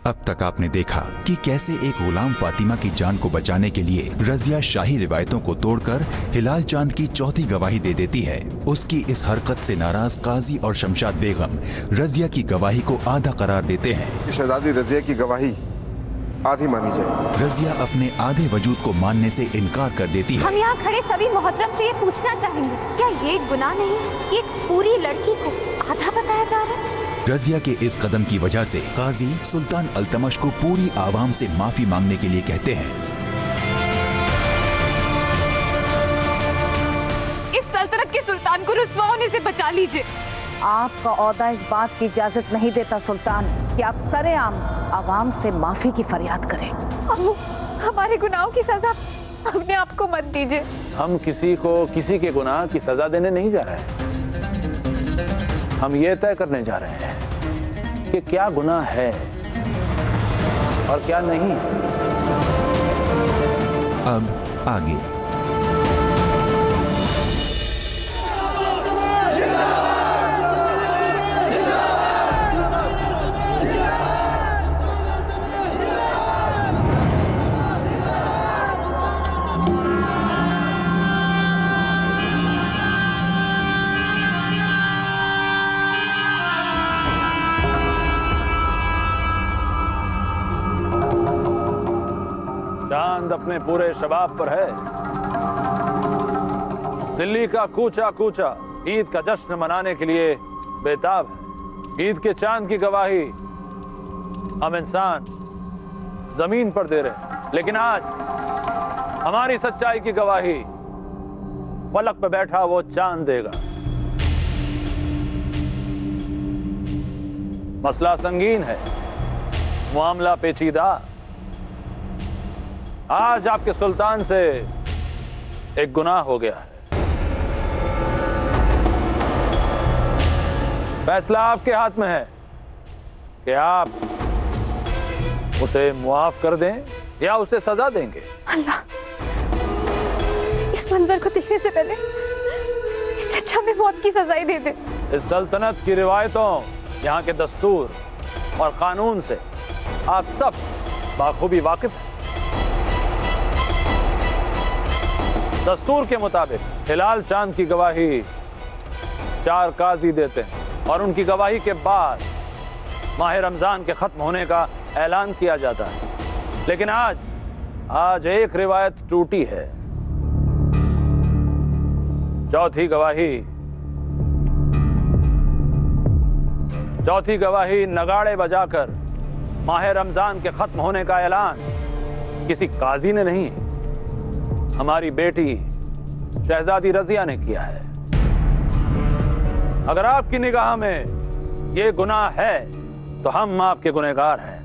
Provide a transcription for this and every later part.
अब तक आपने देखा कि कैसे एक गुलाम फातिमा की जान को बचाने के लिए रजिया शाही रिवायतों को तोड़कर हिलाल चांद की चौथी गवाही दे देती है। उसकी इस हरकत से नाराज काजी और शमशाद बेगम रजिया की गवाही को आधा करार देते हैं। शहजादी रजिया की गवाही आधी मानी जाए। रजिया अपने आधे वजूद को मानने से इनकार कर देती है। हम यहाँ खड़े सभी मोहतरम से ये पूछना चाहेंगे, क्या ये गुनाह नहीं कि एक पूरी लड़की को आधा बताया जा रहा है? रजिया के इस कदम की वजह से काजी सुल्तान अल्तमश को पूरी आवाम से माफी मांगने के लिए कहते हैं। इस सल्तनत के सुल्तान को रुस्वा होने से बचा लीजिए। आपका ओहदा इस बात की इजाजत नहीं देता सुल्तान कि आप सरेआम आवाम से माफी की फरियाद करें। अम्मू, हमारे गुनाहों की सजा अपने आप को मत दीजिए। हम किसी को किसी के गुनाह की सजा देने नहीं जा रहे हैं। हम ये तय करने जा रहे हैं कि क्या गुनाह है और क्या नहीं। अब आगे चांद अपने पूरे शबाब पर है। दिल्ली का कूचा कूचा ईद का जश्न मनाने के लिए बेताब है। ईद के चांद की गवाही हम इंसान जमीन पर दे रहे हैं, लेकिन आज हमारी सच्चाई की गवाही फलक पे बैठा वो चांद देगा। मसला संगीन है, मामला पेचीदा। आज आपके सुल्तान से एक गुनाह हो गया है। फैसला आपके हाथ में है कि आप उसे मुआफ कर दें या उसे सजा देंगे। अल्लाह, इस मंजर को देखने से पहले इससे अच्छा हमें मौत की सजा ही दे दे। इस सल्तनत की रिवायतों, यहाँ के दस्तूर और कानून से आप सब बाखूबी वाकिफ हैं। दस्तूर के मुताबिक हिलाल चांद की गवाही 4 काजी देते हैं और उनकी गवाही के बाद माह रमजान के खत्म होने का ऐलान किया जाता है। लेकिन आज एक रिवायत टूटी है। चौथी गवाही नगाड़े बजाकर माह रमजान के खत्म होने का ऐलान किसी काजी ने नहीं, हमारी बेटी शहजादी रजिया ने किया है। अगर आपकी निगाह में ये गुनाह है तो हम आपके गुनहगार हैं।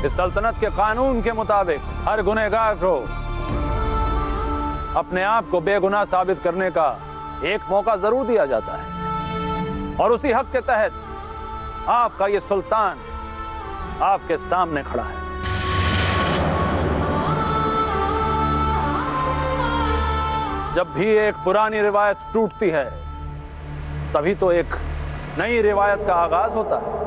इस सल्तनत के कानून के मुताबिक हर गुनहगार को अपने आप को बेगुनाह साबित करने का एक मौका जरूर दिया जाता है, और उसी हक के तहत आपका ये सुल्तान आपके सामने खड़ा है। जब भी एक पुरानी रिवायत टूटती है, तभी तो एक नई रिवायत का आगाज होता है।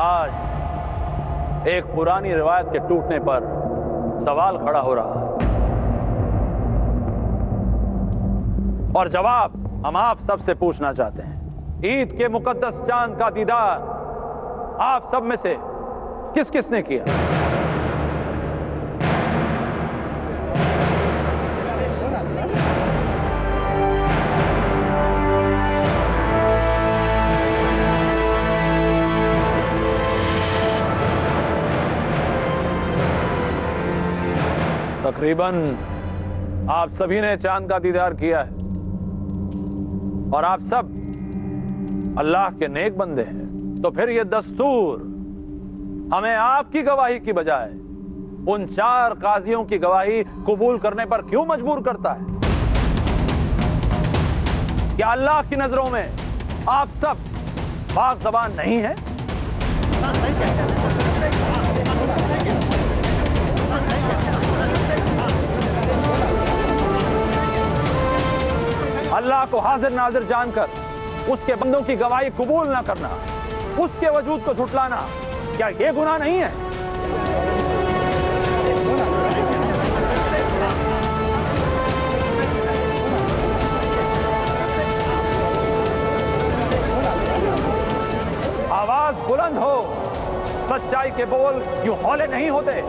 आज एक पुरानी रिवायत के टूटने पर सवाल खड़ा हो रहा है, और जवाब हम आप सबसे पूछना चाहते हैं। ईद के मुकद्दस चांद का दीदार आप सब में से किस किस ने किया? तकरीबन आप सभी ने चांद का दीदार किया है, और आप सब अल्लाह के नेक बंदे हैं। तो फिर ये दस्तूर हमें आपकी गवाही की बजाय उन 4 काजियों की गवाही कबूल करने पर क्यों मजबूर करता है? क्या अल्लाह की नजरों में आप सब पाक ज़बान नहीं है? अल्लाह को हाजिर नाजिर जानकर उसके बंदों की गवाही कबूल ना करना, उसके वजूद को झुटलाना, क्या ये गुनाह नहीं है? आवाज बुलंद हो, सच्चाई के बोल यूं हौले नहीं होते।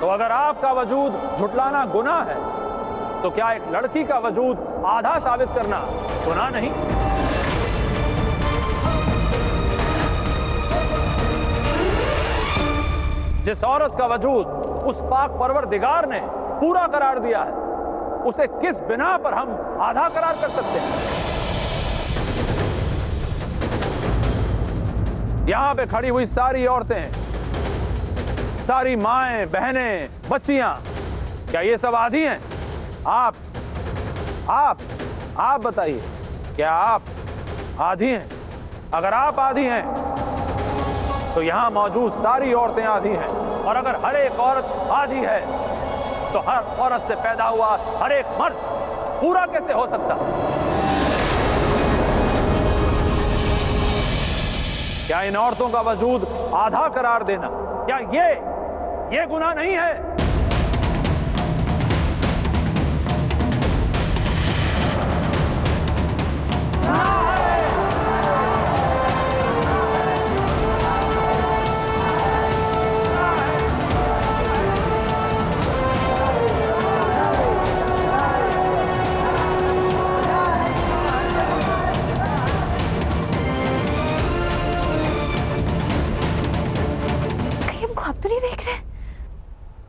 तो अगर आपका वजूद झुटलाना गुनाह है, तो क्या एक लड़की का वजूद आधा साबित करना गुनाह नहीं? जिस औरत का वजूद उस पाक परवरदिगार ने पूरा करार दिया है, उसे किस बिना पर हम आधा करार कर सकते हैं? यहां पे खड़ी हुई सारी औरतें, सारी माएं, बहनें, बच्चियां, क्या ये सब आधी हैं? आप बताइए, क्या आप आधी हैं? अगर आप आधी हैं तो यहां मौजूद सारी औरतें आधी हैं, और अगर हर एक औरत आधी है तो हर औरत से पैदा हुआ हर एक मर्द पूरा कैसे हो सकता? क्या इन औरतों का वजूद आधा करार देना, क्या ये गुनाह नहीं है?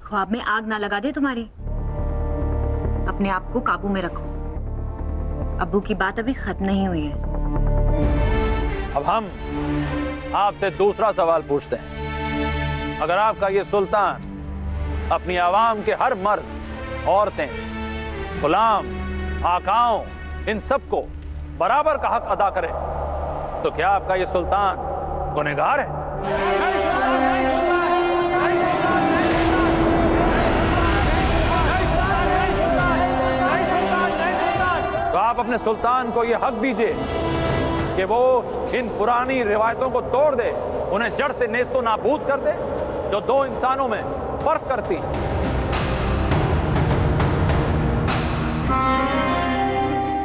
ख्वाब में आग ना लगा दे तुम्हारी। अपने आप को काबू में रखो। अब्बू की बात अभी खत्म नहीं हुई है। अब हम आपसे दूसरा सवाल पूछते हैं। अगर आपका ये सुल्तान अपनी आवाम के हर मर्द, औरतें, गुलाम, आकाओं, इन सबको बराबर का हक अदा करे, तो क्या आपका ये सुल्तान गुनहगार है? तो आप अपने सुल्तान को यह हक दीजिए कि वो इन पुरानी रिवायतों को तोड़ दे, उन्हें जड़ से नेस्तो नाबूद कर दे, जो दो इंसानों में फर्क करती।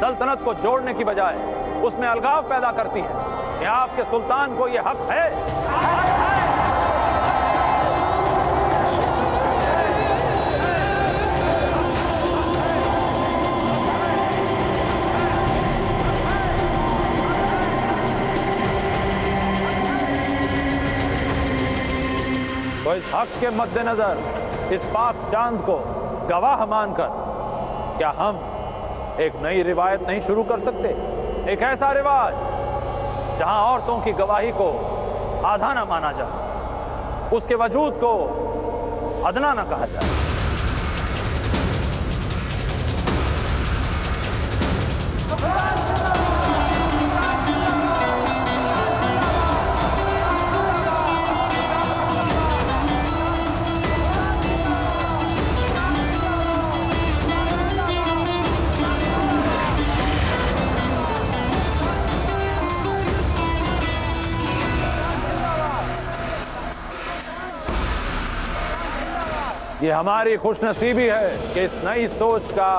सल्तनत को जोड़ने की बजाय उसमें अलगाव पैदा करती है। क्या आपके सुल्तान को यह हक है? तो इस हक के मद्देनजर इस पाक चांद को गवाह मानकर क्या हम एक नई रिवायत नहीं शुरू कर सकते? एक ऐसा रिवाज जहां औरतों की गवाही को आधा ना माना जाए, उसके वजूद को अदना ना कहा जाए। ये हमारी खुशनसीबी है कि इस नई सोच का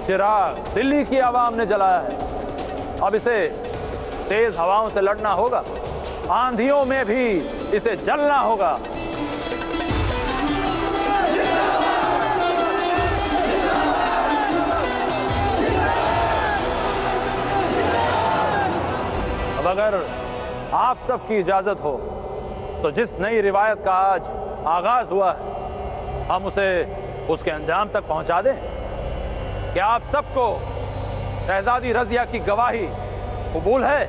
चिराग दिल्ली की आवाम ने जलाया है। अब इसे तेज हवाओं से लड़ना होगा, आंधियों में भी इसे जलना होगा। अब अगर आप सबकी इजाजत हो तो जिस नई रिवायत का आज आगाज हुआ है, हम उसे उसके अंजाम तक पहुंचा दें। क्या आप सबको शहजादी रजिया की गवाही कबूल है?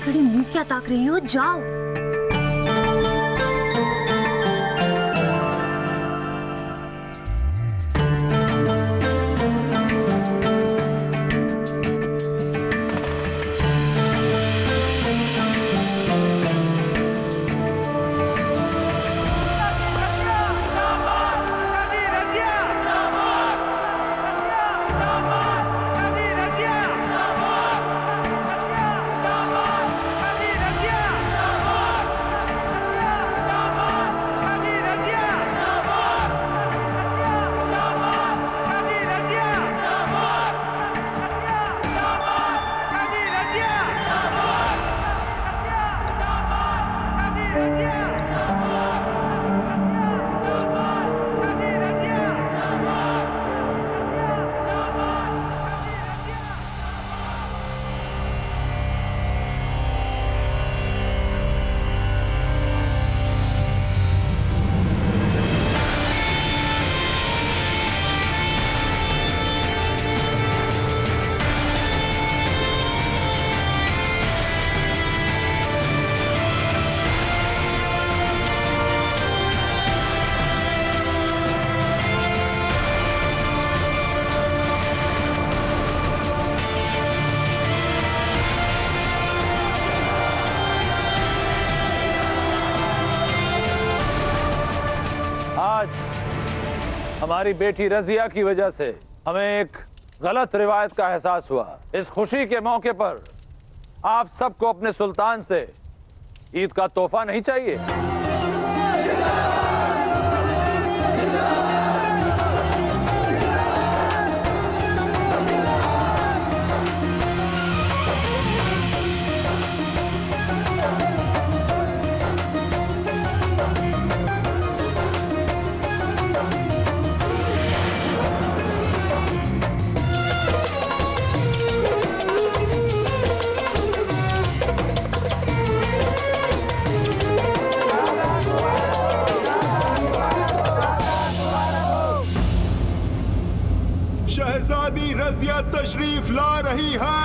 घड़ी मुंह क्या ताक रही हो, जाओ। आज हमारी बेटी रजिया की वजह से हमें एक गलत रिवायत का एहसास हुआ। इस खुशी के मौके पर आप सबको अपने सुल्तान से ईद का तोहफा नहीं चाहिए? शहजादी रजिया तशरीफ ला रही है।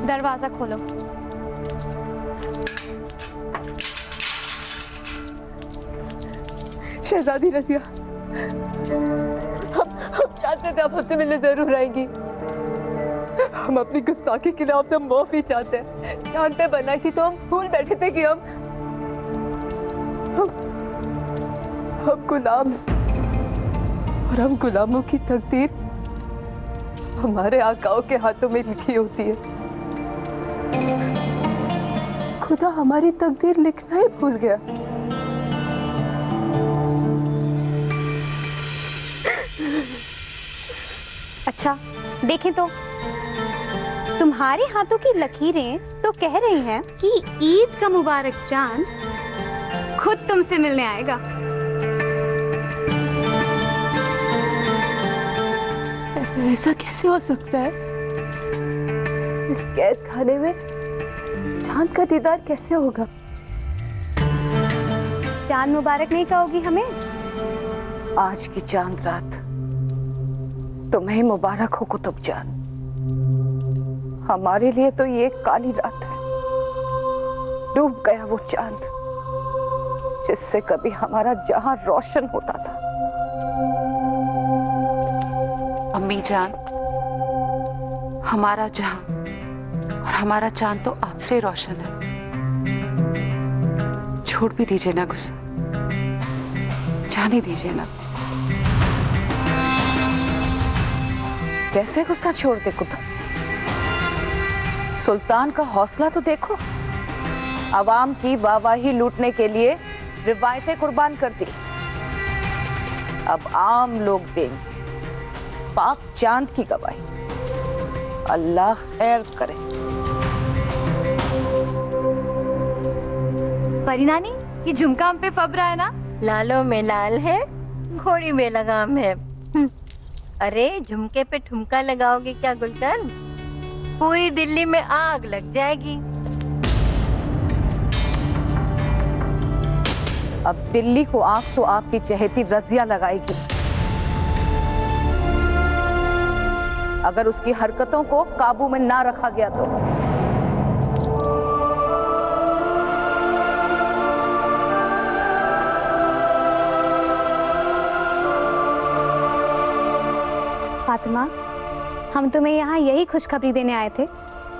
दरवाजा खोलो। शहजादी रजिया, हम चाहते थे आप हमसे मिलने जरूर आएंगी। हम अपनी गुस्ताखी के लिए आपसे माफी चाहते हैं। जान पे बनाई थी तो हम भूल बैठे थे कि हम गुलाम, और हम गुलामों की तकदीर हमारे आकाओं के हाथों में लिखी होती है। खुदा हमारी तकदीर लिखना ही भूल गया। अच्छा देखें तो, तुम्हारे हाथों की लकीरें तो कह रही हैं कि ईद का मुबारक चांद खुद तुमसे मिलने आएगा। ऐसा कैसे हो सकता है? इस कैद खाने में चांद का दीदार कैसे होगा? चांद मुबारक नहीं कहोगी हमें? आज की चांद रात तुम्हें मुबारक हो कुतुब जान। हमारे लिए तो ये काली रात है। डूब गया वो चांद जिससे कभी हमारा जहां रोशन होता था। अम्मी जान, हमारा जहां और हमारा चांद तो आपसे रोशन है। छोड़ भी दीजिए ना गुस्सा, जाने दीजिए ना। कैसे गुस्सा छोड़ दे कुतुब? सुल्तान का हौसला तो देखो। अवाम की वाहवाही लूटने के लिए रिवायतें कुर्बान कर दी। अब आम लोग देंगे पाक चांद की गवाही। अल्लाह खैर करे। परिनानी, ये झुमका हम पे फब रहा है ना? लालों में लाल है, घोड़ी में लगाम है। अरे झुमके पे ठुमका लगाओगे क्या गुलशन? पूरी दिल्ली में आग लग जाएगी। अब दिल्ली को आग तो आपकी चहेती रजिया लगाएगी। अगर उसकी हरकतों को काबू में ना रखा गया तो। फातिमा, हम तुम्हें यहाँ यही खुशखबरी देने आए थे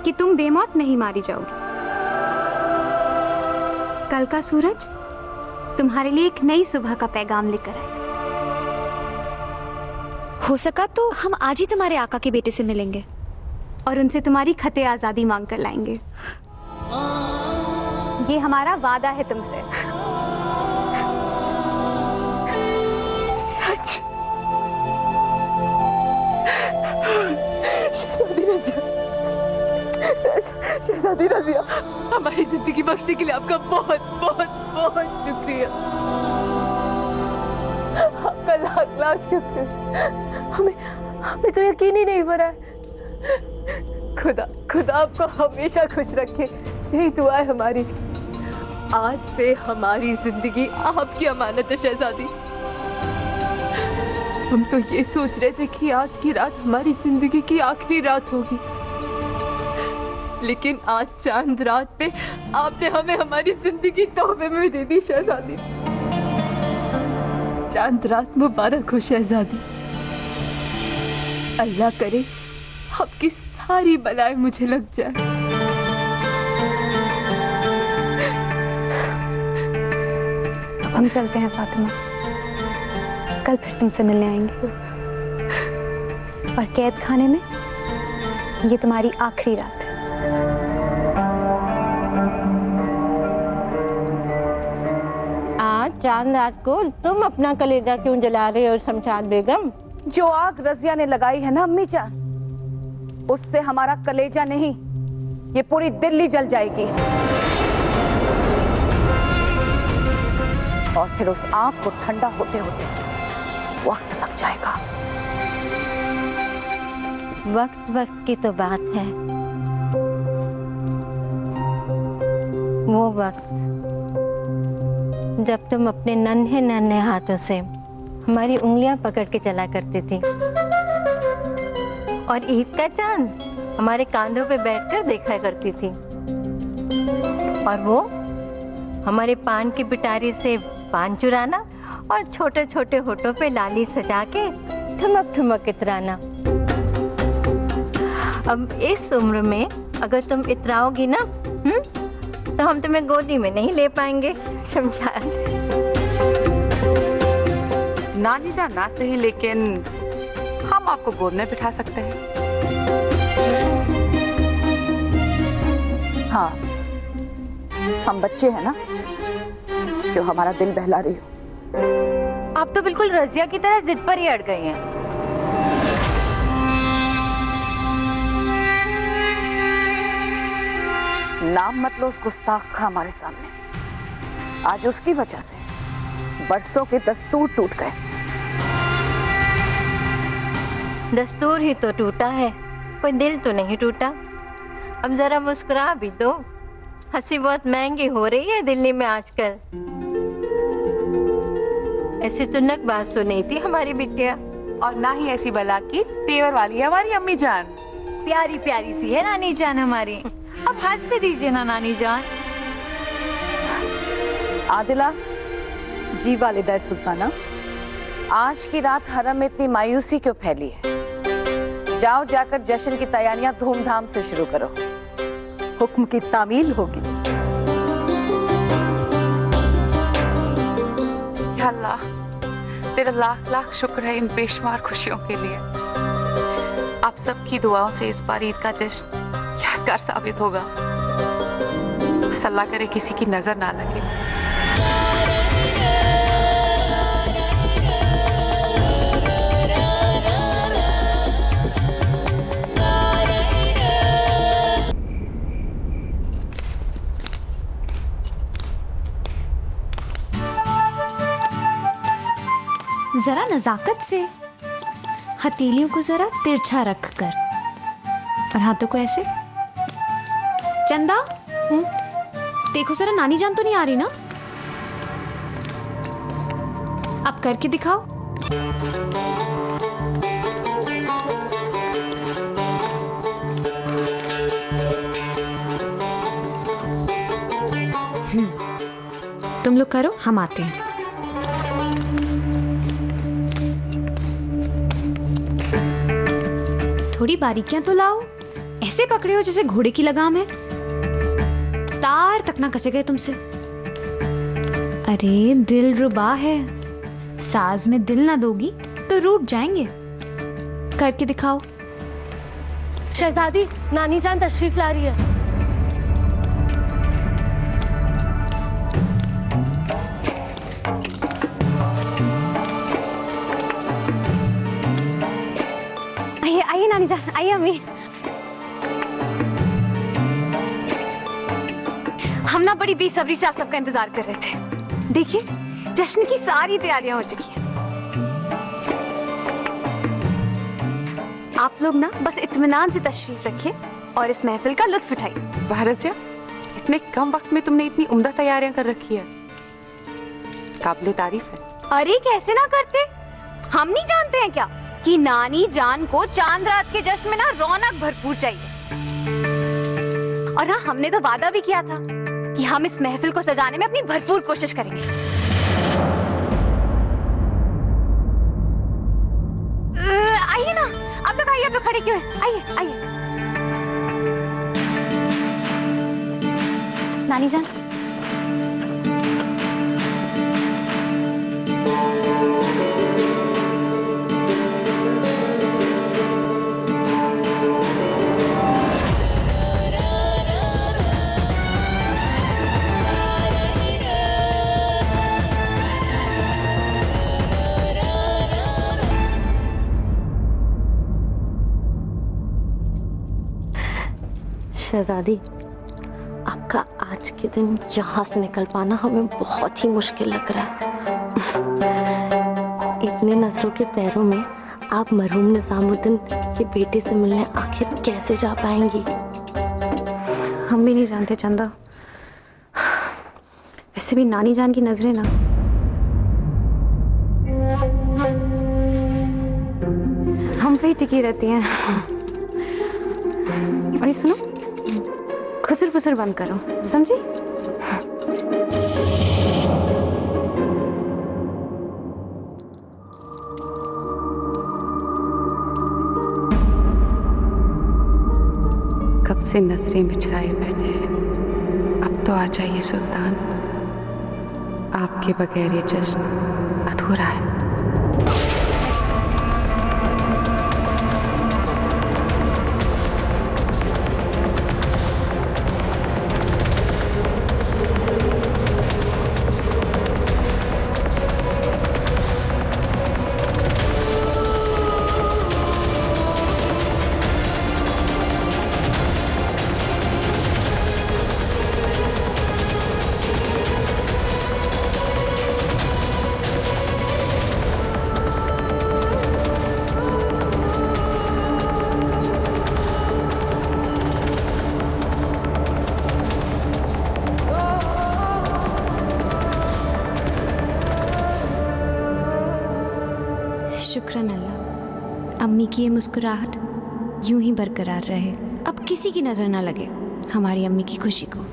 कि तुम बेमौत नहीं मारी जाओगी। कल का सूरज तुम्हारे लिए एक नई सुबह का पैगाम लेकर आए। हो सका तो हम आज ही तुम्हारे आका के बेटे से मिलेंगे और उनसे तुम्हारी खते आजादी मांग कर लाएंगे। ये हमारा वादा है तुमसे। सच? शहजादी रजिया, शहजादी रजिया, हमारी जिंदगी बख्शने के लिए आपका बहुत बहुत बहुत शुक्रिया। आपका लाख लाख शुक्र। हमें तो यकीन ही नहीं हो रहा है। खुदा आपको हमेशा खुश रखे, यही दुआ है हमारी। आज से हमारी जिंदगी आपकी अमानत है शहजादी। हम तो ये सोच रहे थे कि आज की रात हमारी जिंदगी की आखिरी रात होगी, लेकिन आज चांद रात पे आपने हमें हमारी जिंदगी तोहफे में दे दी शहजादी। चांद रात मुबारक हो शहजादी। अल्लाह करे आपकी सारी बलाएं मुझे लग जाए। अब हम चलते हैं फातिमा, कल फिर तुमसे मिलने आएंगे। और कैद खाने में ये तुम्हारी आखिरी रात है। आज चांद रात को तुम अपना कलेजा क्यों जला रहे हो शमशाद बेगम? जो आग रजिया ने लगाई है ना अम्मी जान, उससे हमारा कलेजा नहीं, ये पूरी दिल्ली जल जाएगी। और फिर उस आग को ठंडा होते होते वक्त लग जाएगा। वक्त वक्त की तो बात है। वो वक्त जब तुम अपने नन्हे नन्हे हाथों से हमारी उंगलियां पकड़ के चला करती थी और ईद का चांद हमारे कांधों पे बैठकर देखा करती थी, और वो हमारे पान की पिटारी से पान चुराना और छोटे छोटे होठों पे लाली सजा के ठुमक ठुमक इतराना। अब इस उम्र में अगर तुम इतराओगी ना, तो हम तुम्हें गोदी में नहीं ले पाएंगे शमशाद। नानी जान ना सही, लेकिन हम आपको गोद में बिठा सकते हैं। हाँ, हम बच्चे हैं ना जो हमारा दिल बहला रही हो। आप तो बिल्कुल रजिया की तरह जिद पर ही अड़ गई हैं। नाम मत लो उस गुस्ताख का हमारे सामने। आज उसकी वजह से बरसों के दस्तूर टूट गए। दस्तूर ही तो टूटा है, कोई दिल तो नहीं टूटा। अब जरा मुस्कुरा भी दो, हंसी बहुत महंगी हो रही है दिल्ली में आजकल। ऐसे तुनकबाज तो नहीं थी हमारी बिटिया। और ना ही ऐसी बला की तेवर वाली है हमारी अम्मी जान। प्यारी प्यारी सी है नानी जान हमारी। अब हंस भी दीजिए ना नानी जान। आदिला, जी वालिदा सुल्ताना, आज की रात हरम में इतनी मायूसी क्यों फैली है? जाओ जाकर जश्न की तैयारियां धूमधाम से शुरू करो। हुक्म की तामील होगी। या अल्लाह, तेरा लाख लाख शुक्र है इन बेशुमार खुशियों के लिए। आप सबकी दुआओं से इस बार ईद का जश्न यादगार साबित होगा। बस अल्लाह करे किसी की नजर ना लगे। जरा नजाकत से, हथेलियों को जरा तिरछा रख कर और हाथों को ऐसे। चंदा, देखो जरा नानी जान तो नहीं आ रही ना? अब करके दिखाओ। तुम लोग करो, हम आते हैं। थोड़ी बारीकियां तो लाओ। ऐसे पकड़े हो जैसे घोड़े की लगाम है। तार तक ना कसे गए तुमसे। अरे दिल रुबा है, साज में दिल ना दोगी तो रूठ जाएंगे। करके दिखाओ। शहजादी, नानी जान तशरीफ ला रही है। आइए आइए नानी जान, आइए अम्मी। हम ना बड़ी बेसब्री से आप सबका इंतजार कर रहे थे। देखिए, जश्न की सारी तैयारियां हो चुकी हैं। आप लोग ना बस इत्मीनान से तशरीफ रखिए और इस महफिल का लुत्फ उठाइए। वाह रज़िया, इतने कम वक्त में तुमने इतनी उम्दा तैयारियां कर रखी है। काबिले तारीफ है। अरे कैसे ना करते, हम नहीं जानते हैं क्या कि नानी जान को चांद रात के जश्न में ना रौनक भरपूर चाहिए। और हाँ, हमने तो वादा भी किया था कि हम इस महफिल को सजाने में अपनी भरपूर कोशिश करेंगे। आइए ना, आप लोग आइए, आप लोग खड़े क्यों हैं? आइए आइए। नानी जान, शहजादी, आपका आज के दिन यहाँ से निकल पाना हमें बहुत ही मुश्किल लग रहा है। इतने नजरों के पैरों में आप मरहूम निजामुद्दीन के बेटे से मिलने आखिर कैसे जा पाएंगी? हम भी नहीं जानते चंदा। वैसे भी नानी जान की नजरें ना हम पे ही टिकी रहती हैं। और ये सुनो, खुसर पुसर बंद करो, समझी? कब से नजरें बिछाए बैठे हैं, अब तो आ जाइए सुल्तान। आपके बगैर ये जश्न अधूरा है। शुक्रान अल्लाह, अम्मी की ये मुस्कुराहट यूं ही बरकरार रहे। अब किसी की नज़र ना लगे हमारी अम्मी की खुशी को।